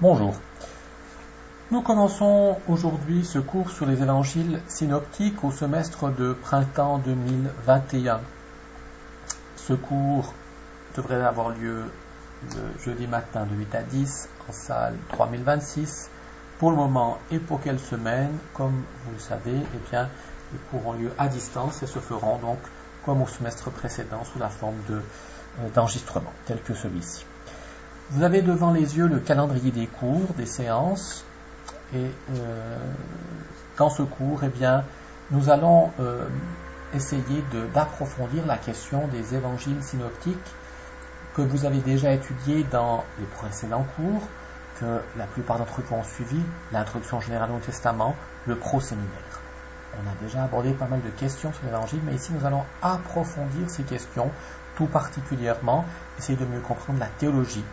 Bonjour. Nous commençons aujourd'hui ce cours sur les évangiles synoptiques au semestre de printemps 2021. Ce cours devrait avoir lieu le jeudi matin de 8 à 10 en salle 3026. Pour le moment et pour quelle semaine, comme vous le savez, les cours ont lieu à distance et se feront donc comme au semestre précédent sous la forme d'enregistrement, tel que celui-ci. Vous avez devant les yeux le calendrier des cours, des séances, et dans ce cours, nous allons essayer d'approfondir la question des évangiles synoptiques que vous avez déjà étudiés dans les précédents cours, que la plupart d'entre vous ont suivi, l'introduction générale au Testament, le proséminaire. On a déjà abordé pas mal de questions sur l'évangile, mais ici nous allons approfondir ces questions, tout particulièrement essayer de mieux comprendre la théologie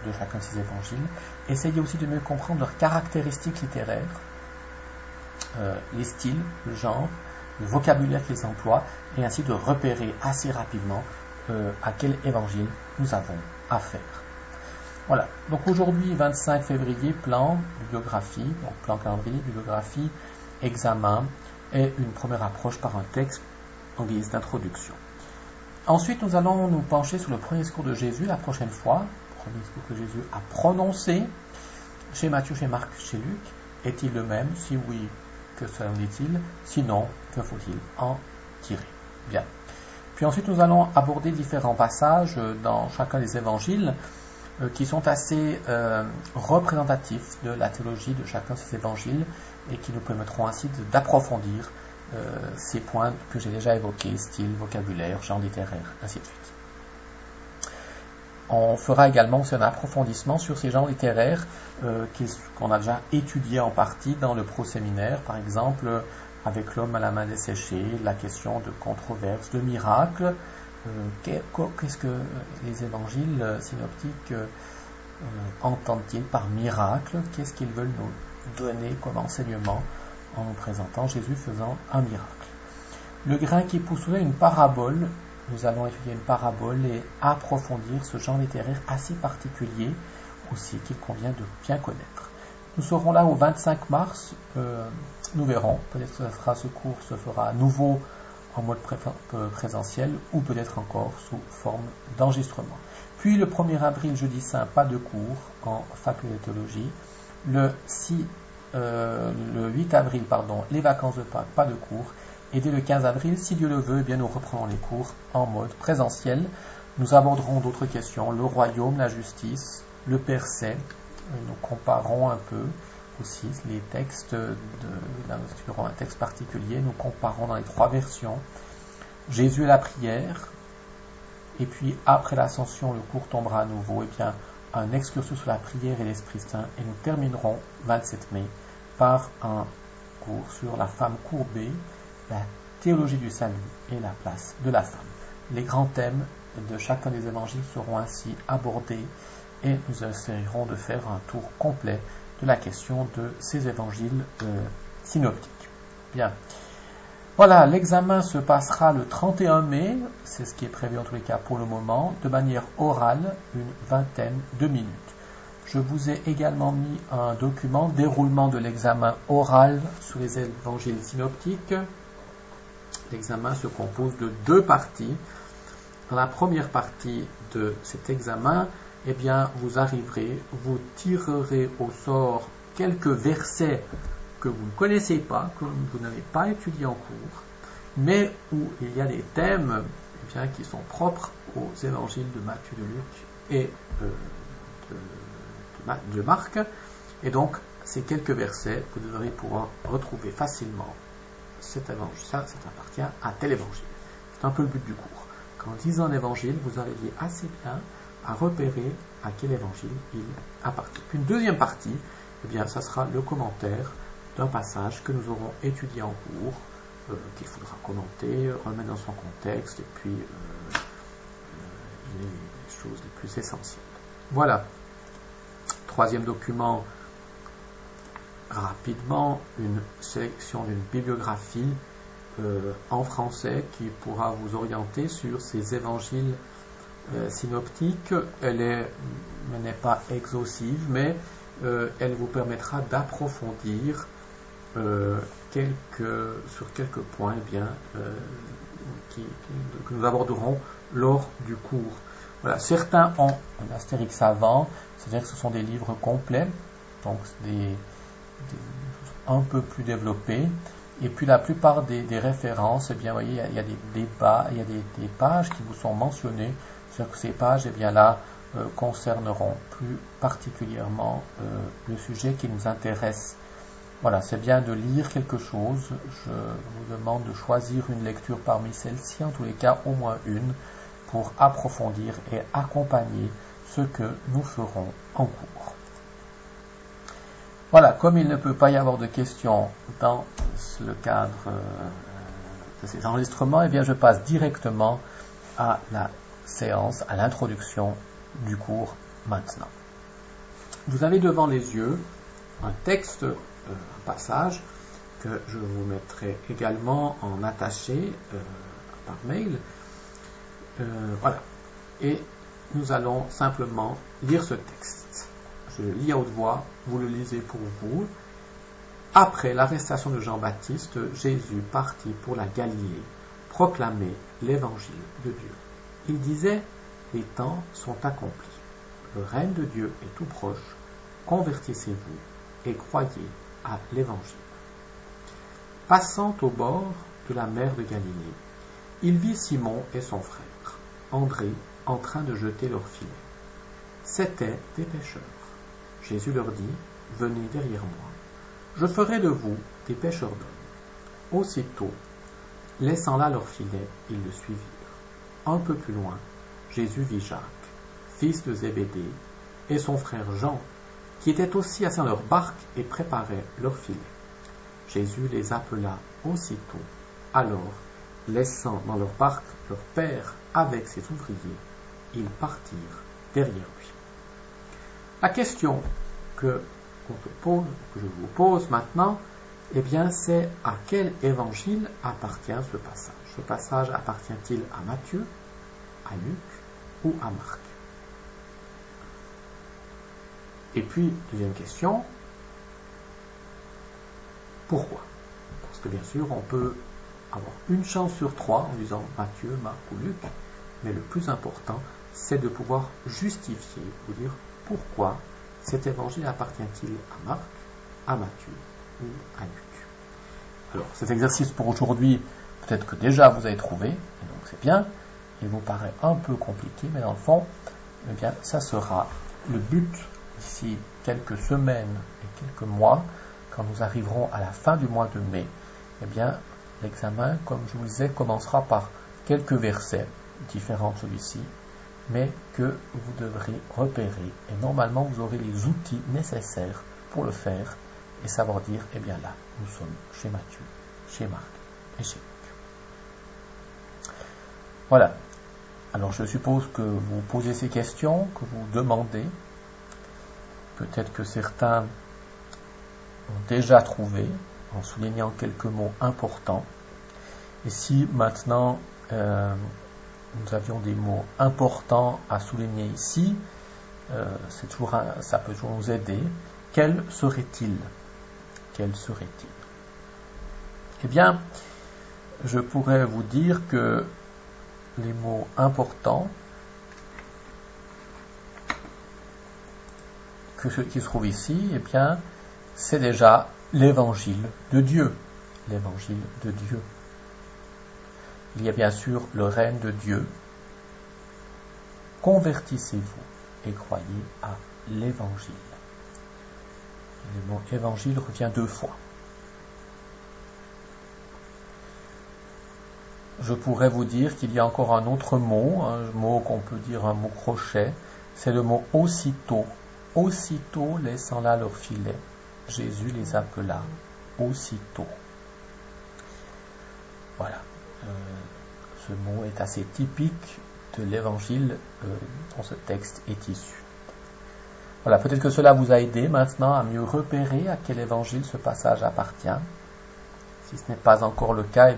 de chacun de ces évangiles, essayer aussi de mieux comprendre leurs caractéristiques littéraires, les styles, le genre, le vocabulaire qu'ils emploient, et ainsi de repérer assez rapidement à quel évangile nous avons affaire. Voilà, donc aujourd'hui 25 février, plan, bibliographie, donc plan calendrier, bibliographie, examen, et une première approche par un texte en guise d'introduction. Ensuite, nous allons nous pencher sur le premier discours de Jésus la prochaine fois, le premier discours que Jésus a prononcé chez Matthieu, chez Marc, chez Luc. Est-il le même? Si oui, que cela dit-il? Sinon, que faut-il en tirer? Bien. Puis ensuite, nous allons aborder différents passages dans chacun des évangiles qui sont assez représentatifs de la théologie de chacun de ces évangiles et qui nous permettront ainsi d'approfondir ces points que j'ai déjà évoqués, style, vocabulaire, genre littéraire, ainsi de suite. On fera également aussi un approfondissement sur ces genres littéraires qu'on a déjà étudiés en partie dans le proséminaire, par exemple avec l'homme à la main desséchée, la question de controverse, de miracle. Qu'est-ce que les évangiles synoptiques entendent-ils par miracle? Qu'est-ce qu'ils veulent nous donner comme enseignement en nous présentant Jésus faisant un miracle? Le grain qui poussait une parabole. Nous allons étudier une parabole et approfondir ce genre littéraire assez particulier aussi qu'il convient de bien connaître. Nous serons là au 25 mars, nous verrons, peut-être que ce cours se fera à nouveau en mode présentiel ou peut-être encore sous forme d'enregistrement. Puis le 1er avril, jeudi saint, pas de cours en faculté de théologie. Le 8 avril, les vacances de Pâques, pas de cours. Et dès le 15 avril, si Dieu le veut, nous reprenons les cours en mode présentiel. Nous aborderons d'autres questions, le royaume, la justice, le percé. Nous comparons un peu aussi les textes, nous aurons un texte particulier, nous comparons dans les trois versions. Jésus et la prière. Et puis après l'ascension, le cours tombera à nouveau. Un excursus sur la prière et l'Esprit Saint. Et nous terminerons 27 mai par un cours sur la femme courbée, la théologie du salut et la place de la femme. Les grands thèmes de chacun des évangiles seront ainsi abordés et nous essayerons de faire un tour complet de la question de ces évangiles synoptiques. Bien. Voilà, l'examen se passera le 31 mai, c'est ce qui est prévu en tous les cas pour le moment, de manière orale, une vingtaine de minutes. Je vous ai également mis un document, déroulement de l'examen oral sur les évangiles synoptiques. L'examen se compose de deux parties. Dans la première partie de cet examen, vous tirerez au sort quelques versets que vous ne connaissez pas, que vous n'avez pas étudiés en cours, mais où il y a des thèmes qui sont propres aux évangiles de Matthieu, de Luc et de Marc. Et donc, ces quelques versets, vous devrez pouvoir retrouver facilement cet évangile, ça appartient à tel évangile. C'est un peu le but du cours. Qu'en lisant un évangile, vous arriviez assez bien à repérer à quel évangile il appartient. Puis une deuxième partie, ça sera le commentaire d'un passage que nous aurons étudié en cours, qu'il faudra commenter, remettre dans son contexte, et puis les choses les plus essentielles. Voilà. Troisième document, rapidement, une sélection d'une bibliographie en français qui pourra vous orienter sur ces évangiles synoptique, elle n'est pas exhaustive, mais elle vous permettra d'approfondir sur quelques points que nous aborderons lors du cours. Voilà. Certains ont un Astérix avant, c'est-à-dire que ce sont des livres complets, donc un peu plus développés. Et puis la plupart des références, vous voyez, il y a des débats, il y a des pages qui vous sont mentionnées, c'est-à-dire que ces pages, là, concerneront plus particulièrement le sujet qui nous intéresse. Voilà, c'est bien de lire quelque chose. Je vous demande de choisir une lecture parmi celles-ci, en tous les cas au moins une, pour approfondir et accompagner ce que nous ferons en cours. Voilà, comme il ne peut pas y avoir de questions dans le cadre de ces enregistrements, je passe directement à la séance, à l'introduction du cours maintenant. Vous avez devant les yeux un texte, un passage que je vous mettrai également en attaché par mail. Voilà. Et nous allons simplement lire ce texte. Je le lis à haute voix, vous le lisez pour vous. Après l'arrestation de Jean-Baptiste, Jésus partit pour la Galilée, proclamer l'évangile de Dieu. Il disait: les temps sont accomplis. Le règne de Dieu est tout proche. Convertissez-vous et croyez à l'évangile. Passant au bord de la mer de Galilée, il vit Simon et son frère, André, en train de jeter leur filet. C'étaient des pêcheurs. Jésus leur dit: venez derrière moi. Je ferai de vous des pêcheurs d'hommes. Aussitôt, laissant là leur filet, ils le suivirent. Un peu plus loin, Jésus vit Jacques, fils de Zébédée, et son frère Jean, qui étaient aussi assis dans leur barque et préparaient leur filet. Jésus les appela aussitôt. Alors, laissant dans leur barque leur père avec ses ouvriers, ils partirent derrière lui. La question que je vous pose maintenant, c'est à quel évangile appartient ce passage? Ce passage appartient-il à Matthieu, à Luc ou à Marc? Et puis, deuxième question, pourquoi? Parce que bien sûr, on peut avoir une chance sur 3 en disant Matthieu, Marc ou Luc, mais le plus important, c'est de pouvoir justifier, ou dire pourquoi cet évangile appartient-il à Marc, à Matthieu ou à Luc. Alors, cet exercice pour aujourd'hui, peut-être que déjà vous avez trouvé, et donc c'est bien, il vous paraît un peu compliqué, mais dans le fond, ça sera le but d'ici quelques semaines et quelques mois, quand nous arriverons à la fin du mois de mai. L'examen, comme je vous le disais, commencera par quelques versets différents de celui-ci, mais que vous devrez repérer. Et normalement, vous aurez les outils nécessaires pour le faire et savoir dire, là, nous sommes chez Matthieu, chez Marc et chez Luc. Voilà. Alors, je suppose que vous posez ces questions, que vous demandez. Peut-être que certains ont déjà trouvé, en soulignant quelques mots importants. Et si maintenant nous avions des mots importants à souligner ici, ça peut toujours nous aider. Quel serait-il? Quel serait-il? Je pourrais vous dire que les mots importants qui se trouvent ici, c'est déjà l'évangile de Dieu. L'évangile de Dieu. Il y a bien sûr le règne de Dieu. Convertissez-vous et croyez à l'évangile. Le mot évangile revient 2 fois. Je pourrais vous dire qu'il y a encore un autre mot, un mot qu'on peut dire un mot crochet, c'est le mot aussitôt. Aussitôt, laissant là leur filet, Jésus les appela aussitôt. Voilà. Ce mot est assez typique de l'évangile dont ce texte est issu. Voilà, peut-être que cela vous a aidé maintenant à mieux repérer à quel évangile ce passage appartient. Si ce n'est pas encore le cas,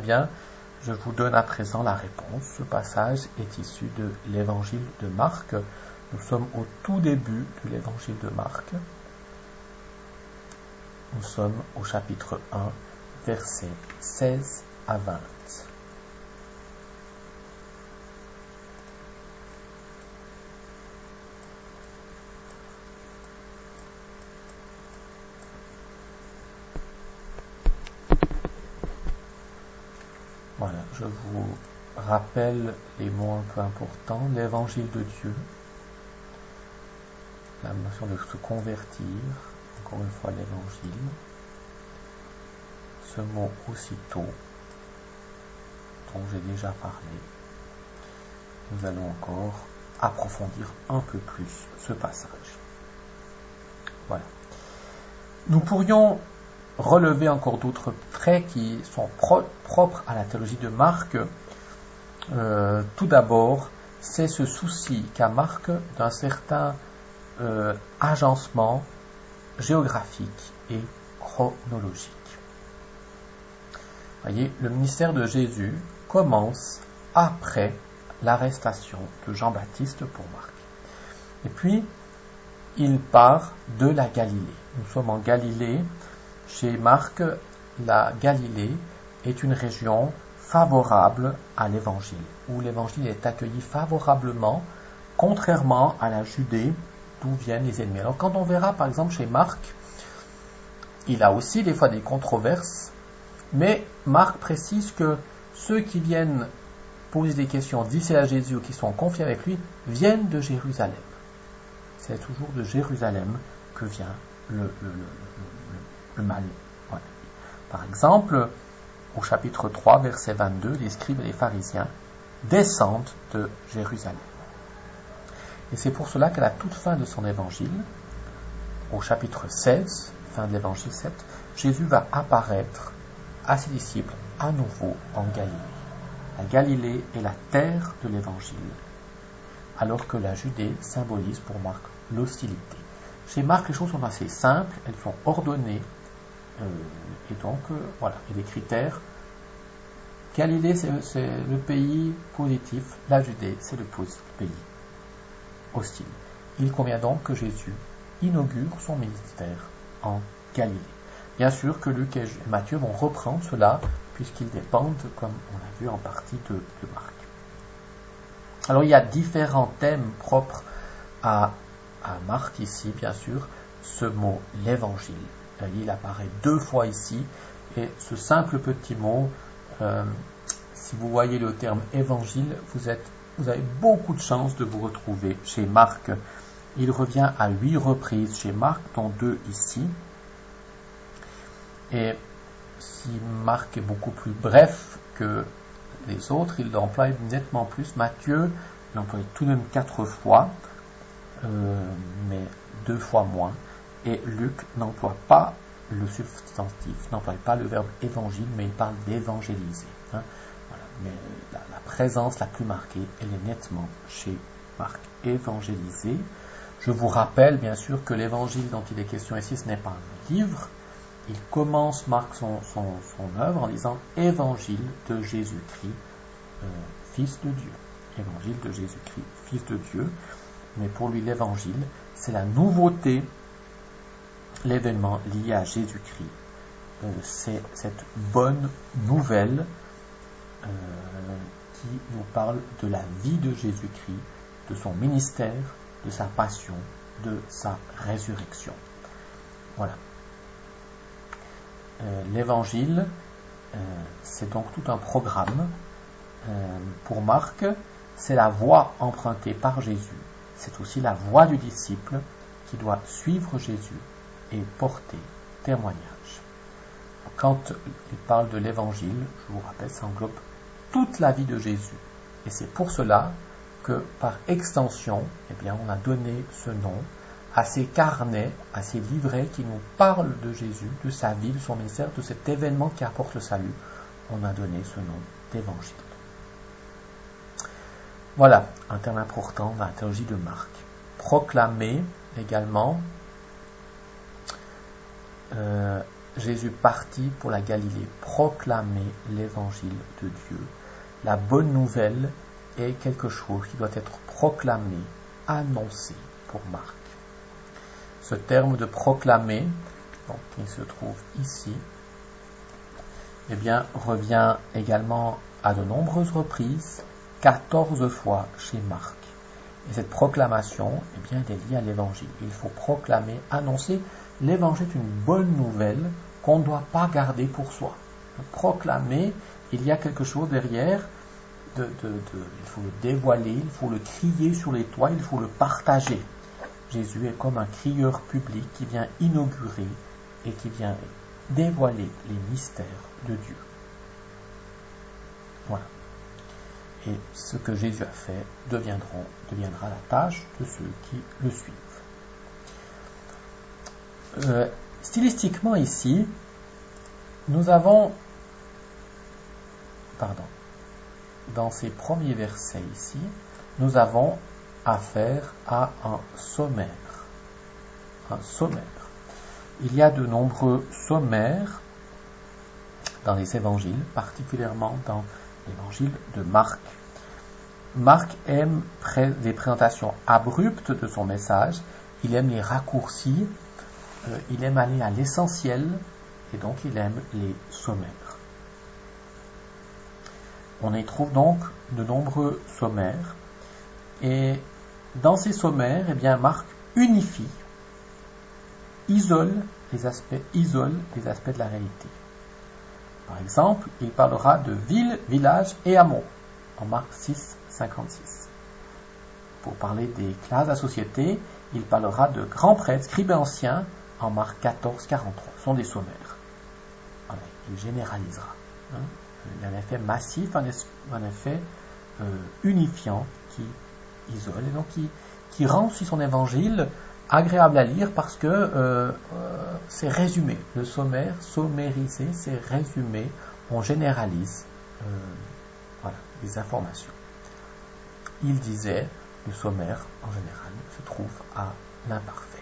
je vous donne à présent la réponse. Ce passage est issu de l'évangile de Marc. Nous sommes au tout début de l'évangile de Marc. Nous sommes au chapitre 1, versets 16 à 20. Voilà, je vous rappelle les mots un peu importants. L'évangile de Dieu, la notion de se convertir, encore une fois l'évangile, ce mot aussitôt, dont j'ai déjà parlé. Nous allons encore approfondir un peu plus ce passage. Voilà. Nous pourrions relever encore d'autres traits qui sont propres à la théologie de Marc. Tout d'abord, c'est ce souci qu'a Marc d'un certain agencement géographique et chronologique. Voyez, le ministère de Jésus commence après l'arrestation de Jean-Baptiste pour Marc. Et puis, il part de la Galilée. Nous sommes en Galilée. Chez Marc, la Galilée est une région favorable à l'évangile, où l'évangile est accueilli favorablement, contrairement à la Judée, d'où viennent les ennemis. Alors quand on verra par exemple chez Marc, il a aussi des fois des controverses, mais Marc précise que ceux qui viennent poser des questions difficiles à Jésus ou qui sont confiés avec lui viennent de Jérusalem. C'est toujours de Jérusalem que vient le mal. Voilà. Par exemple, au chapitre 3, verset 22, les scribes et les pharisiens descendent de Jérusalem. Et c'est pour cela qu'à la toute fin de son évangile, au chapitre 16, fin de l'évangile 7, Jésus va apparaître à ses disciples à nouveau en Galilée. La Galilée est la terre de l'évangile, alors que la Judée symbolise pour Marc l'hostilité. Chez Marc, les choses sont assez simples, elles sont ordonnées, et donc, voilà, il y a des critères. Galilée, c'est le pays positif, la Judée, c'est le pays hostile. Il convient donc que Jésus inaugure son ministère en Galilée. Bien sûr que Luc et Matthieu vont reprendre cela, puisqu'ils dépendent, comme on l'a vu, en partie de Marc. Alors, il y a différents thèmes propres à Marc ici, bien sûr, ce mot, l'évangile. Il apparaît 2 fois ici, et ce simple petit mot, si vous voyez le terme évangile, vous avez beaucoup de chances de vous retrouver chez Marc. Il revient à 8 reprises chez Marc, dont 2 ici. Et si Marc est beaucoup plus bref que les autres, il l'emploie nettement plus. Matthieu l'emploie tout de même 4 fois, mais 2 fois moins. Et Luc n'emploie pas le substantif, n'emploie pas le verbe évangile, mais il parle d'évangéliser. Voilà. Mais la présence la plus marquée, elle est nettement chez Marc. Évangéliser. Je vous rappelle bien sûr que l'évangile dont il est question ici, ce n'est pas un livre. Il commence Marc son œuvre en disant Évangile de Jésus-Christ, Fils de Dieu. Évangile de Jésus-Christ, Fils de Dieu. Mais pour lui, l'évangile, c'est la nouveauté, l'événement lié à Jésus-Christ. C'est cette bonne nouvelle qui nous parle de la vie de Jésus-Christ, de son ministère, de sa passion, de sa résurrection. Voilà. L'évangile, c'est donc tout un programme. Pour Marc, c'est la voie empruntée par Jésus. C'est aussi la voie du disciple qui doit suivre Jésus et porter témoignage. Quand il parle de l'évangile, je vous rappelle, ça englobe toute la vie de Jésus. Et c'est pour cela que, par extension, on a donné ce nom à ces carnets, à ces livrets qui nous parlent de Jésus, de sa vie, de son ministère, de cet événement qui apporte le salut. On a donné ce nom d'évangile. Voilà un terme important dans la théologie de Marc. Proclamer également, Jésus partit pour la Galilée, proclamer l'évangile de Dieu. La bonne nouvelle est quelque chose qui doit être proclamé, annoncé pour Marc. Ce terme de proclamer donc qui se trouve ici, eh bien, revient également à de nombreuses reprises, 14 fois chez Marc. Et cette proclamation, eh bien, elle est liée à l'évangile. Il faut proclamer, annoncer. L'évangile est une bonne nouvelle qu'on ne doit pas garder pour soi. Proclamer, il y a quelque chose derrière, il faut le dévoiler, il faut le crier sur les toits, il faut le partager. Jésus est comme un crieur public qui vient inaugurer et qui vient dévoiler les mystères de Dieu. Voilà. Et ce que Jésus a fait deviendra la tâche de ceux qui le suivent. Stylistiquement ici, nous avons, dans ces premiers versets ici, nous avons affaire à un sommaire. Un sommaire. Il y a de nombreux sommaires dans les évangiles, particulièrement dans l'évangile de Marc. Marc aime les présentations abruptes de son message, il aime les raccourcis, il aime aller à l'essentiel, et donc il aime les sommaires. On y trouve donc de nombreux sommaires, et dans ces sommaires, eh bien, Marc isole les aspects de la réalité. Par exemple, il parlera de ville, village et hameau en Marc 6, 56. Pour parler des classes de la société, il parlera de grands prêtres, scribes et anciens en Marc 14, 43. Ce sont des sommaires. Voilà, il généralisera. Il y a un effet massif, un effet unifiant qui isole et donc qui rend aussi son évangile agréable à lire parce que c'est résumé. Le sommaire, sommarisé, c'est résumé. On généralise les informations. Il disait, le sommaire, en général, se trouve à l'imparfait.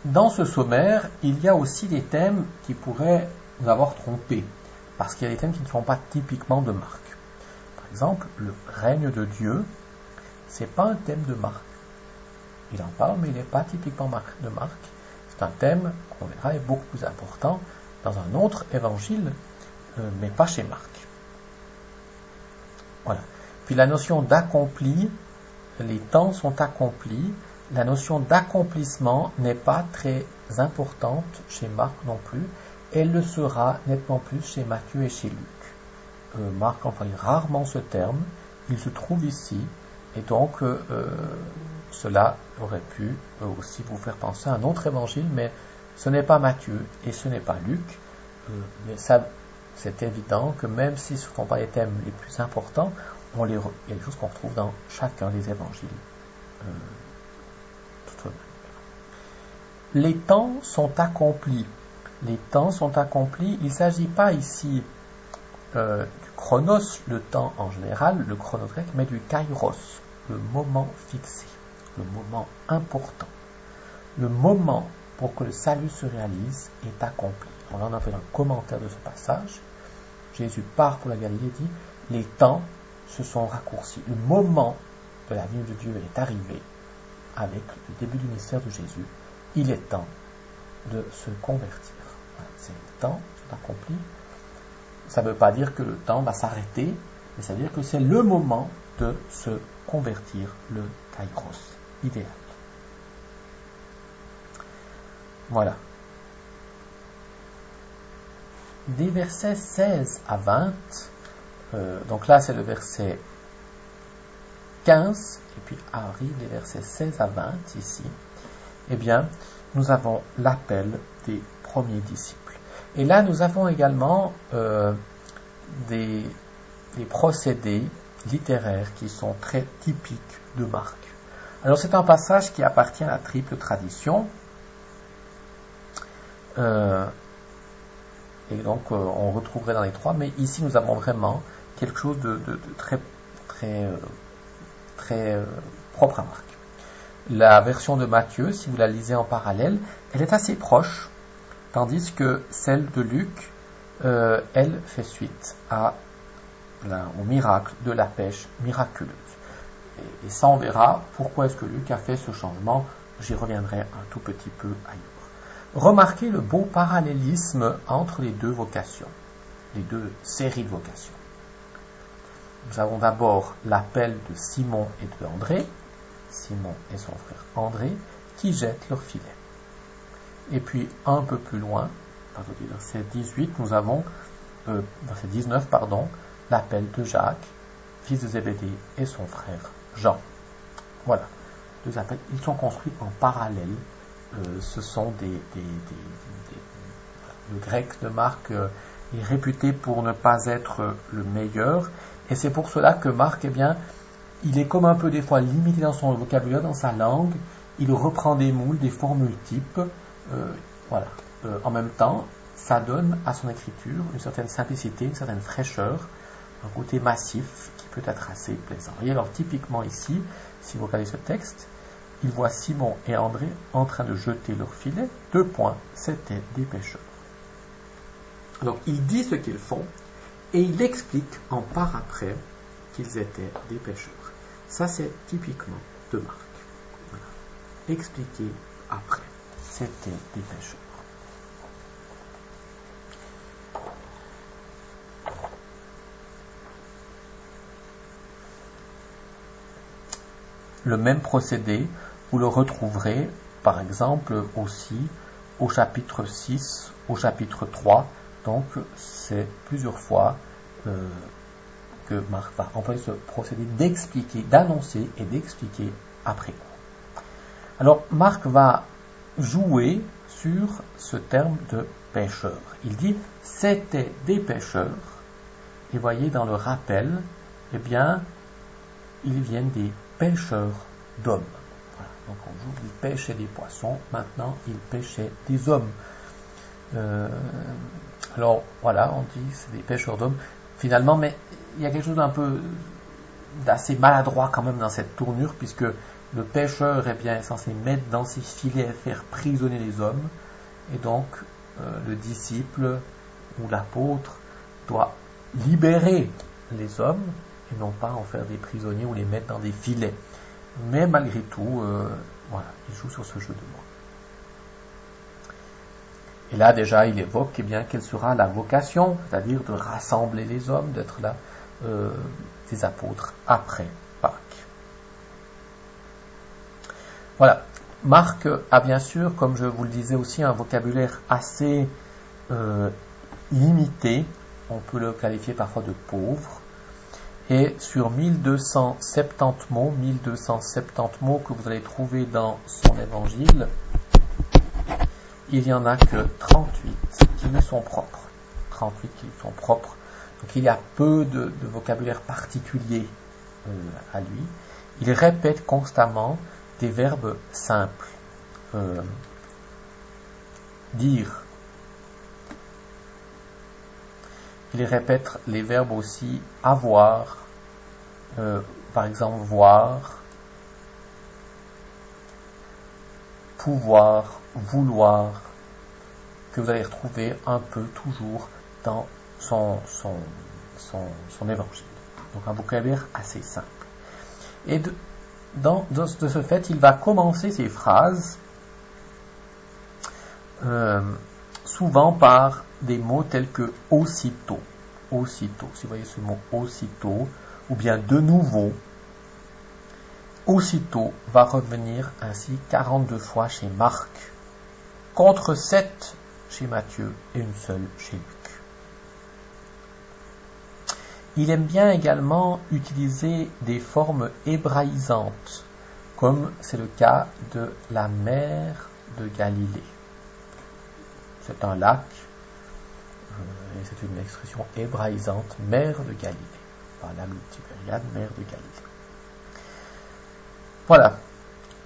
Dans ce sommaire, il y a aussi des thèmes qui pourraient nous avoir trompés, parce qu'il y a des thèmes qui ne sont pas typiquement de Marc. Par exemple, le règne de Dieu, c'est pas un thème de Marc. Il en parle, mais il n'est pas typiquement de Marc. C'est un thème, qu'on verra, est beaucoup plus important dans un autre évangile, mais pas chez Marc. Voilà. Puis la notion d'accompli, les temps sont accomplis. La notion d'accomplissement n'est pas très importante chez Marc non plus. Elle le sera nettement plus chez Matthieu et chez Luc. Marc emploie rarement ce terme. Il se trouve ici. Et donc, cela aurait pu aussi vous faire penser à un autre évangile, mais ce n'est pas Matthieu et ce n'est pas Luc. Mais ça, c'est évident que même si ce ne sont pas les thèmes les plus importants, il y a des choses qu'on retrouve dans chacun des évangiles. Les temps sont accomplis. Les temps sont accomplis. Il ne s'agit pas ici du chronos, le temps en général, le chrono grec, mais du kairos, le moment fixé, le moment important. Le moment pour que le salut se réalise est accompli. Alors là, on a fait un commentaire de ce passage. Jésus part pour la Galilée et dit, les temps se sont raccourcis. Le moment de la venue de Dieu est arrivé avec le début du ministère de Jésus. Il est temps de se convertir. Voilà, c'est le temps sont accomplis. Ça ne veut pas dire que le temps va s'arrêter, mais ça veut dire que c'est le moment de se convertir, le kairos idéal. Voilà. Des versets 16 à 20, donc là c'est le verset 15, et puis arrivent les versets 16 à 20 ici, eh bien, nous avons l'appel des premiers disciples. Et là, nous avons également des procédés littéraires qui sont très typiques de Marc. Alors, c'est un passage qui appartient à la triple tradition. Et donc, on retrouverait dans les trois, mais ici, nous avons vraiment quelque chose de très propre à Marc. La version de Matthieu, si vous la lisez en parallèle, elle est assez proche, tandis que celle de Luc elle fait suite au miracle de la pêche miraculeuse. Et ça, on verra pourquoi est-ce que Luc a fait ce changement. J'y reviendrai un tout petit peu ailleurs. Remarquez le beau parallélisme entre les deux vocations, les deux séries de vocations. Nous avons d'abord l'appel de Simon et de André, Simon et son frère André, qui jettent leur filet. Et puis un peu plus loin, verset 18, nous avons, verset 19, l'appel de Jacques, fils de Zébédée, et son frère Jean. Voilà, deux appels. Ils sont construits en parallèle. Ce sont le grec de Marc est réputé pour ne pas être le meilleur, et c'est pour cela que Marc, il est comme un peu des fois limité dans son vocabulaire, dans sa langue. Il reprend des moules, des formules types. En même temps, ça donne à son écriture une certaine simplicité, une certaine fraîcheur, un côté massif qui peut être assez plaisant. Et alors typiquement ici, si vous regardez ce texte, il voit Simon et André en train de jeter leur filet. 2 points, c'était des pêcheurs. Alors il dit ce qu'ils font et il explique en part après qu'ils étaient des pêcheurs. Ça c'est typiquement de Marc. Voilà. Expliquer après, c'était des pêcheurs. Le même procédé, vous le retrouverez par exemple aussi au chapitre 6, au chapitre 3. Donc c'est plusieurs fois que Marc va employer ce procédé d'expliquer, d'annoncer et d'expliquer après coup. Alors Marc va jouer sur ce terme de pêcheur. Il dit c'était des pêcheurs. Et voyez dans le rappel, ils viennent des pêcheurs d'hommes. Voilà. Donc on joue, ils pêchaient des poissons, maintenant ils pêchaient des hommes. Alors voilà, on dit c'est des pêcheurs d'hommes. Finalement, mais il y a quelque chose d'assez maladroit quand même dans cette tournure, puisque le pêcheur est censé mettre dans ses filets et faire prisonnier les hommes, et donc le disciple ou l'apôtre doit libérer les hommes et non pas en faire des prisonniers ou les mettre dans des filets. Mais malgré tout, il joue sur ce jeu de mots. Et là déjà il évoque quelle sera la vocation, c'est-à-dire de rassembler les hommes, d'être là des apôtres après Pâques. Voilà. Marc a bien sûr, comme je vous le disais aussi, un vocabulaire assez limité. On peut le qualifier parfois de pauvre. Et sur 1270 mots que vous allez trouver dans son évangile, il n'y en a que 38 qui lui sont propres. 38 qui lui sont propres. Donc il y a peu de vocabulaire particulier à lui. Il répète constamment des verbes simples. Dire. Il répète les verbes aussi avoir, par exemple voir, pouvoir, vouloir, que vous allez retrouver un peu toujours dans son évangile. Donc un vocabulaire assez simple. Et de ce fait, il va commencer ses phrases souvent par des mots tels que aussitôt. Aussitôt, si vous voyez ce mot aussitôt, ou bien de nouveau. Aussitôt va revenir ainsi 42 fois chez Marc, contre 7 chez Matthieu et une seule chez Luc. Il aime bien également utiliser des formes hébraïsantes, comme c'est le cas de la mer de Galilée. C'est un lac, et c'est une expression hébraïsante, mer de Galilée. Pas la multivariate, mer de Galilée. Voilà.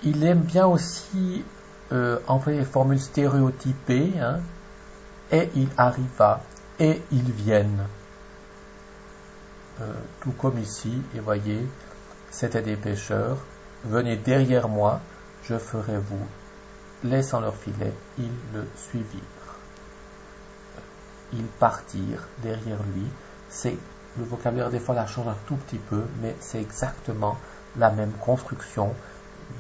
Il aime bien aussi employer les formules stéréotypées, et il arriva, et ils viennent. Tout comme ici, et voyez, c'était des pêcheurs, venez derrière moi, je ferai vous. Laissant leur filet, ils le suivirent. ils partirent derrière lui. C'est le vocabulaire des fois la change un tout petit peu, mais c'est exactement la même construction,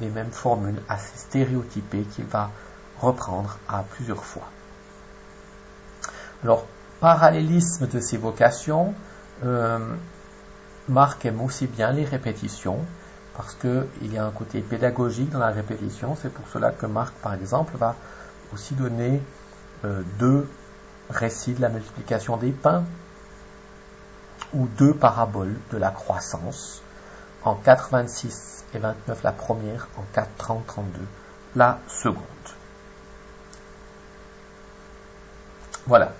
les mêmes formules assez stéréotypées qu'il va reprendre à plusieurs fois. Alors, parallélisme de ces vocations, Marc aime aussi bien les répétitions, parce qu'il y a un côté pédagogique dans la répétition. C'est pour cela que Marc, par exemple, va aussi donner 2 récits de la multiplication des pains, ou 2 paraboles de la croissance, en 4, 26 et 29 la première, en 4, 30, 32 la seconde. Voilà.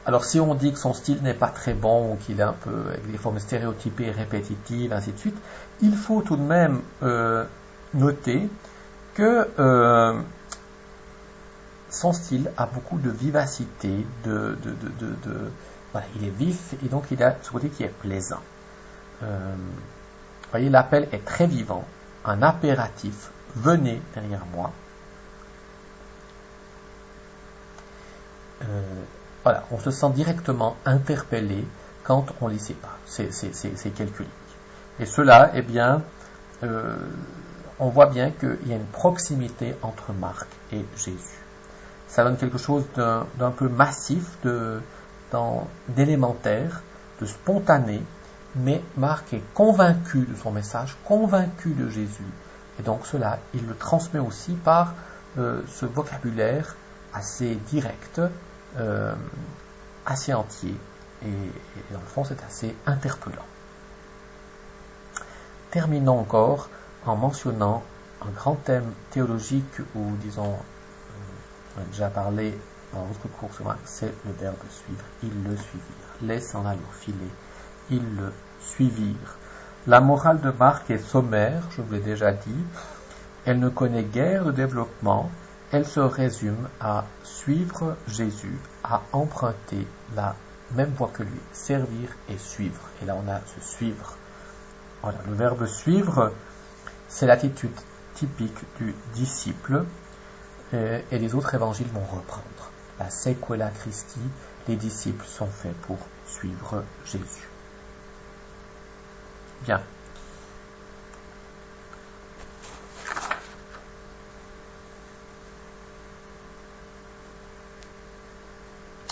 Alors si on dit que son style n'est pas très bon, ou qu'il est un peu avec des formes stéréotypées et répétitives, ainsi de suite, il faut tout de même noter que son style a beaucoup de vivacité, voilà, il est vif, et donc il a ce côté qui est plaisant. Vous voyez, l'appel est très vivant, un impératif, venez derrière moi. Voilà, on se sent directement interpellé quand on lit ces quelques lignes. Et cela, eh bien, on voit bien qu'il y a une proximité entre Marc et Jésus. Ça donne quelque chose d'un peu massif, d'élémentaire, de spontané, mais Marc est convaincu de son message, convaincu de Jésus. Et donc cela, il le transmet aussi par ce vocabulaire assez direct, assez entier, et dans le fond c'est assez interpellant. Terminons encore en mentionnant un grand thème théologique, ou disons, on a déjà parlé dans notre cours sur Marc, c'est le verbe suivre. Ils le suivirent, laissant là leur filet, ils le suivirent. La morale de Marc est sommaire, je vous l'ai déjà dit, elle ne connaît guère de développement. Elle se résume à suivre Jésus, à emprunter la même voie que lui, servir et suivre. Et là, on a ce suivre. Voilà, le verbe suivre, c'est l'attitude typique du disciple, et les autres évangiles vont reprendre. La sequela Christi, les disciples sont faits pour suivre Jésus. Bien.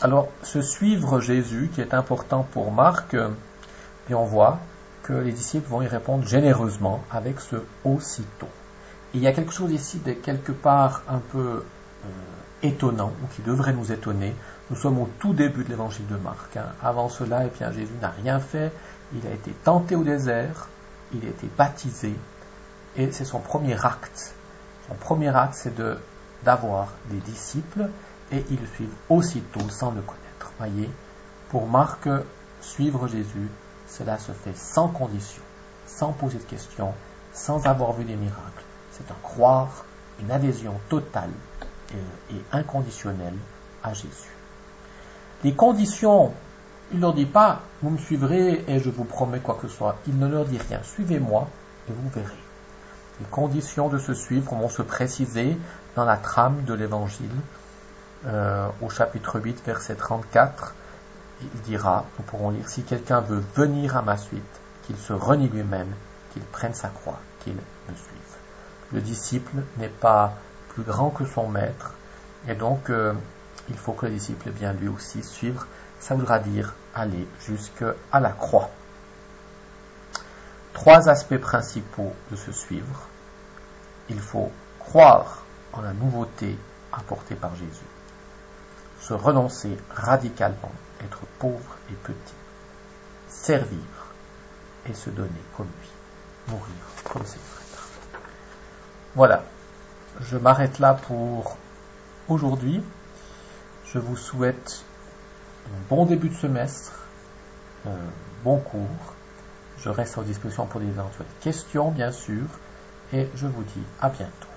Alors, ce suivre Jésus qui est important pour Marc, et on voit que les disciples vont y répondre généreusement avec ce aussitôt. Et il y a quelque chose ici de quelque part un peu étonnant, ou qui devrait nous étonner. Nous sommes au tout début de l'évangile de Marc. Avant cela, eh bien, Jésus n'a rien fait. Il a été tenté au désert, il a été baptisé, et c'est son premier acte. Son premier acte, c'est d'avoir des disciples, et ils le suivent aussitôt sans le connaître. Voyez, pour Marc, suivre Jésus, cela se fait sans condition, sans poser de questions, sans avoir vu des miracles. C'est un croire, une adhésion totale et inconditionnelle à Jésus. Les conditions, il ne leur dit pas, vous me suivrez et je vous promets quoi que ce soit. Il ne leur dit rien, suivez-moi et vous verrez. Les conditions de se suivre vont se préciser dans la trame de l'évangile. Au chapitre 8, verset 34, il dira, nous pourrons lire, si quelqu'un veut venir à ma suite, qu'il se renie lui-même, qu'il prenne sa croix, qu'il me suive. Le disciple n'est pas plus grand que son maître, et donc il faut que le disciple bien lui aussi suivre. Ça voudra dire aller jusqu'à la croix. 3 aspects principaux de se suivre. Il faut croire en la nouveauté apportée par Jésus, se renoncer radicalement, être pauvre et petit, servir et se donner comme lui, mourir comme ses frères. Voilà, je m'arrête là pour aujourd'hui. Je vous souhaite un bon début de semestre, bon cours. Je reste à votre disposition pour des éventuelles questions, bien sûr, et je vous dis à bientôt.